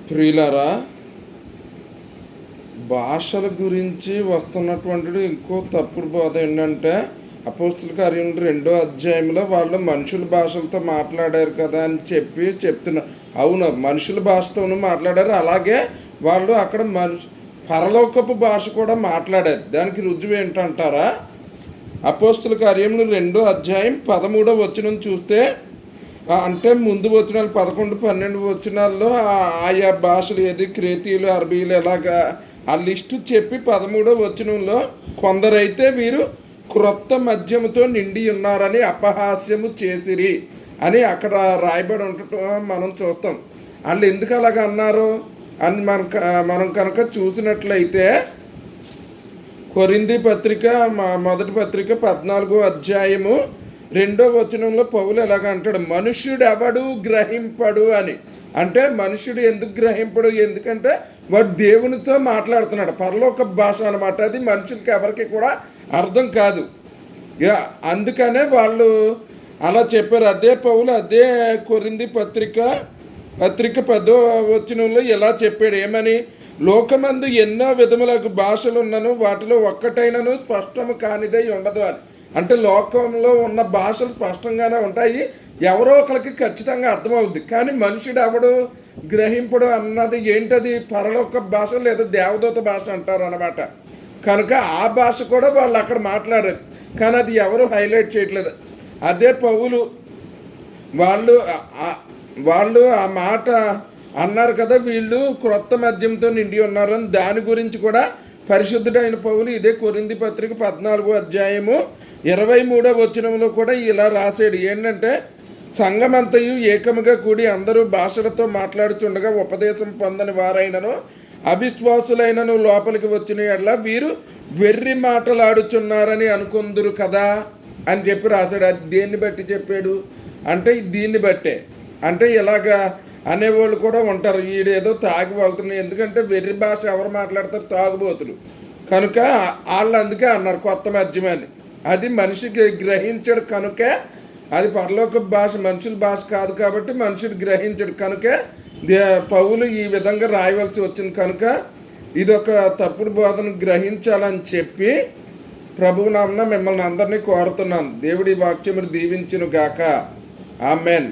ప్రియులారా, భాషల గురించి వస్తున్నటువంటి ఇంకో తప్పుడు బోధ ఏంటంటే, అపోస్తుల కార్యం 2వ అధ్యాయంలో వాళ్ళు మనుషుల భాషలతో మాట్లాడారు కదా అని చెప్తున్నారు. అవును, మనుషుల భాషతోనూ మాట్లాడారు. అలాగే వాళ్ళు అక్కడ పరలోకపు భాష కూడా మాట్లాడారు. దానికి రుజువు ఏంటంటారా? అపోస్తుల కార్యములు 2వ అధ్యాయం 13వ వచనం చూస్తే, అంటే ముందు వచనాలు 11, 12 వచనాల్లో ఆయా భాషలు ఏది క్రేతీయులు, అరబీలు ఎలాగా ఆ లిస్టు చెప్పి 13వ వచనంలో కొందరైతే వీరు క్రొత్త మద్యముతో నిండి ఉన్నారని అపహాస్యము చేసిరి అని అక్కడ రాయబడి ఉండటం మనం చూస్తాం. వాళ్ళు ఎందుకు అలాగ అన్నారు అని మనం కనుక చూసినట్లయితే, కొరింథీ పత్రిక మొదటి పత్రిక 14వ అధ్యాయము 2వ వచనంలో పౌలు ఎలాగ అంటాడు, మనుష్యుడు ఎవడు గ్రహింపడు అని. అంటే మనుష్యుడు ఎందుకు గ్రహింపడు? ఎందుకంటే వాడు దేవునితో మాట్లాడుతున్నాడు. పరలోక భాష అనమాట. అది మనుషులకి ఎవరికి కూడా అర్థం కాదు. అందుకనే వాళ్ళు అలా చెప్పారు. అదే పౌలు అదే కొరింథీ పత్రిక 10వ వచనంలో ఎలా చెప్పాడు, ఏమని? లోకమందు ఎన్నో విధములకు భాషలు ఉన్నను, వాటిలో ఒక్కటైనను స్పష్టము కానిదై ఉండదు అని. అంటే లోకంలో ఉన్న భాషలు స్పష్టంగానే ఉంటాయి, ఎవరో ఒకరికి ఖచ్చితంగా అర్థమవుద్ది. కానీ మనుషుడు ఎవడు గ్రహింపడు అన్నది ఏంటది? పరలోక భాష లేదా దేవదూత భాష అంటారు అన్నమాట. కనుక ఆ భాష కూడా వాళ్ళు అక్కడ మాట్లాడారు, కానీ అది ఎవరు హైలైట్ చేయట్లేదు. అదే పౌలు వాళ్ళు ఆ మాట అన్నారు కదా, వీళ్ళు క్రొత్త మద్యంతో నిండి ఉన్నారని. దాని గురించి కూడా పరిశుద్ధుడైన పౌలు ఇదే కొరింథీ పత్రిక 14వ అధ్యాయము 23వ వచనంలో కూడా ఇలా రాసాడు. ఏంటంటే, సంఘమంతయు ఏకముగా కూడి అందరూ భాషలతో మాట్లాడుచుండగా ఉపదేశం పొందని వారైనను అవిశ్వాసులైనను లోపలికి వచ్చిన ఎడల వీరు వెర్రి మాటలాడుచున్నారని అనుకుందురు కదా అని చెప్పి రాశాడు. అది దేన్ని బట్టి చెప్పాడు అంటే దీన్ని బట్టే. అంటే ఇలాగా అనేవాళ్ళు కూడా ఉంటారు, వీడేదో తాగిపోతున్నాయి. ఎందుకంటే వెర్రి భాష ఎవరు మాట్లాడతారు? తాగుబోతులు. కనుక వాళ్ళు అందుకే అన్నారు కొత్త మద్యమని. అది మనిషికి గ్రహించడు కనుకే, అది పరలోక భాష, మనుషుల భాష కాదు కాబట్టి మనుషుడు గ్రహించడు కనుకే పౌలు ఈ విధంగా రాయవలసి వచ్చింది. కనుక ఇదొక తప్పుడు బోధను గ్రహించాలని చెప్పి ప్రభువు నామమున మిమ్మల్ని అందరినీ కోరుతున్నాను. దేవుడి వాక్యమును దీవించును గాక. ఆమెన్.